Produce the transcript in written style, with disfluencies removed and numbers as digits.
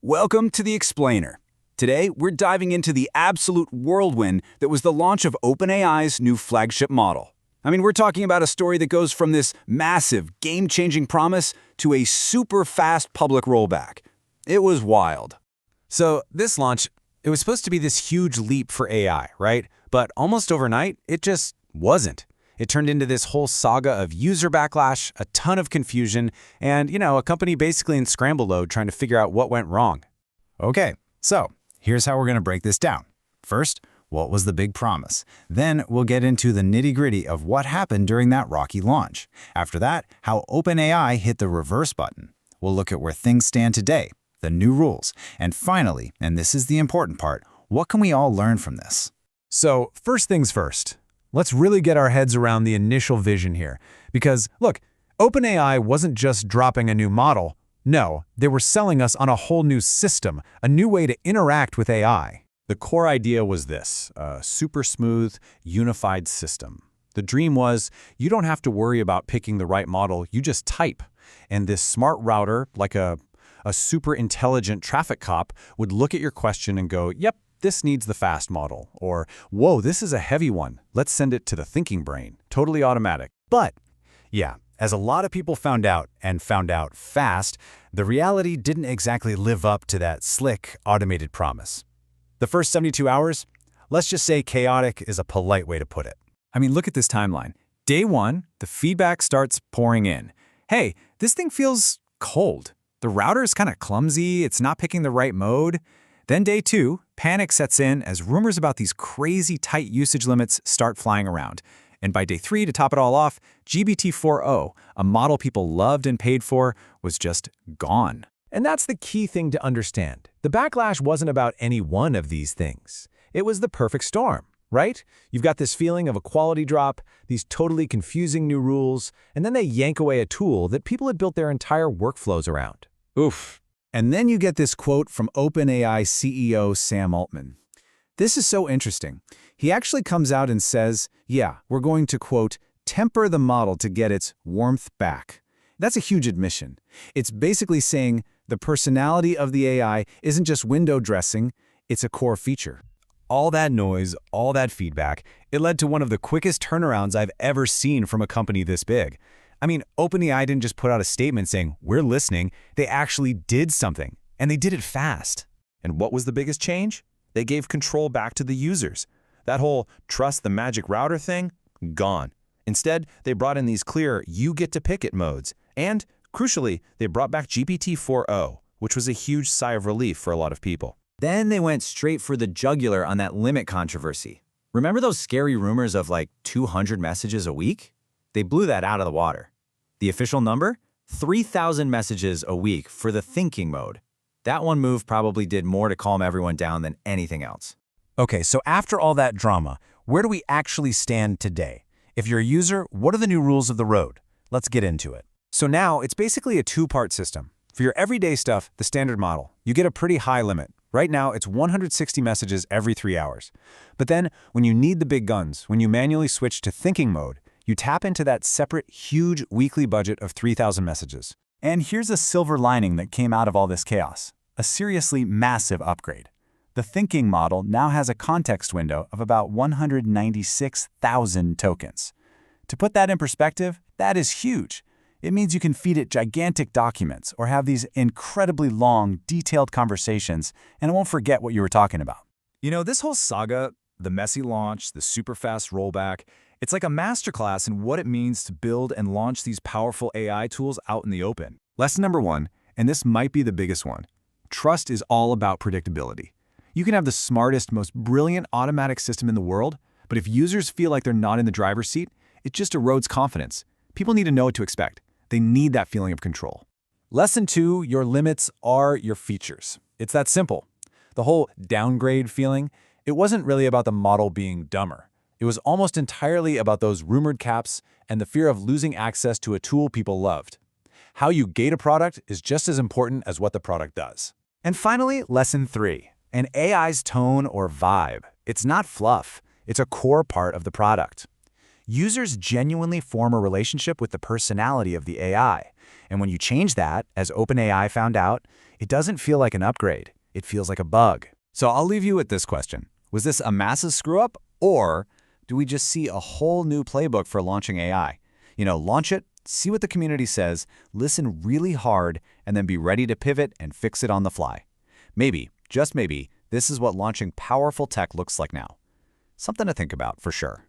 Welcome to The Explainer. Today, we're diving into the absolute whirlwind that was the launch of OpenAI's new flagship model. We're talking about a story that goes from this massive, game-changing promise to a super fast public rollback. It was wild. So this launch, it was supposed to be this huge leap for AI, right? But almost overnight, it just wasn't. It turned into this whole saga of user backlash, a ton of confusion, and, a company basically in scramble mode trying to figure out what went wrong. Okay, so here's how we're going to break this down. First, what was the big promise? Then we'll get into the nitty-gritty of what happened during that rocky launch. After that, how OpenAI hit the reverse button. We'll look at where things stand today, the new rules, and finally, and this is the important part, what can we all learn from this? So first things first, let's really get our heads around the initial vision here. Because, look, OpenAI wasn't just dropping a new model. No, they were selling us on a whole new system, a new way to interact with AI. The core idea was this, a super smooth, unified system. The dream was, you don't have to worry about picking the right model, you just type. And this smart router, like a super intelligent traffic cop, would look at your question and go, yep, this needs the fast model. Or, whoa, this is a heavy one. Let's send it to the thinking brain. Totally automatic. But, yeah, as a lot of people found out, and found out fast, the reality didn't exactly live up to that slick, automated promise. The first 72 hours, let's just say chaotic is a polite way to put it. Look at this timeline. Day 1, the feedback starts pouring in. Hey, this thing feels cold. The router is kind of clumsy, it's not picking the right mode. Then day 2, panic sets in as rumors about these crazy tight usage limits start flying around. And by day 3, to top it all off, GPT 4.0, a model people loved and paid for, was just gone. And that's the key thing to understand. The backlash wasn't about any one of these things. It was the perfect storm, right? You've got this feeling of a quality drop, these totally confusing new rules, and then they yank away a tool that people had built their entire workflows around. Oof. And then you get this quote from OpenAI CEO Sam Altman. This is so interesting. He actually comes out and says, yeah, we're going to, quote, temper the model to get its warmth back. That's a huge admission. It's basically saying the personality of the AI isn't just window dressing, it's a core feature. All that noise, all that feedback, it led to one of the quickest turnarounds I've ever seen from a company this big. OpenAI didn't just put out a statement saying, we're listening, they actually did something, and they did it fast. And what was the biggest change? They gave control back to the users. That whole trust the magic router thing, gone. Instead, they brought in these clear you get to pick it modes. And, crucially, they brought back GPT 4.0, which was a huge sigh of relief for a lot of people. Then they went straight for the jugular on that limit controversy. Remember those scary rumors of like 200 messages a week? They blew that out of the water. The official number? 3,000 messages a week for the thinking mode. That one move probably did more to calm everyone down than anything else. Okay, so after all that drama, where do we actually stand today? If you're a user, what are the new rules of the road? Let's get into it. So now it's basically a two-part system. For your everyday stuff, the standard model, you get a pretty high limit. Right now, it's 160 messages every 3 hours. But then, when you need the big guns, when you manually switch to thinking mode, you tap into that separate, huge weekly budget of 3,000 messages. And here's a silver lining that came out of all this chaos. A seriously massive upgrade. The thinking model now has a context window of about 196,000 tokens. To put that in perspective, that is huge. It means you can feed it gigantic documents or have these incredibly long, detailed conversations, and it won't forget what you were talking about. This whole saga, the messy launch, the super fast rollback, it's like a masterclass in what it means to build and launch these powerful AI tools out in the open. Lesson number 1, and this might be the biggest one, trust is all about predictability. You can have the smartest, most brilliant automatic system in the world, but if users feel like they're not in the driver's seat, it just erodes confidence. People need to know what to expect. They need that feeling of control. Lesson 2, your limits are your features. It's that simple. The whole downgrade feeling, it wasn't really about the model being dumber. It was almost entirely about those rumored caps and the fear of losing access to a tool people loved. How you gate a product is just as important as what the product does. And finally, lesson 3, an AI's tone or vibe. It's not fluff. It's a core part of the product. Users genuinely form a relationship with the personality of the AI, And when you change that, as OpenAI found out, it doesn't feel like an upgrade. It feels like a bug. So I'll leave you with this question. Was this a massive screw-up, or do we just see a whole new playbook for launching AI? Launch it, see what the community says, listen really hard, and then be ready to pivot and fix it on the fly. Maybe, just maybe, this is what launching powerful tech looks like now. Something to think about for sure.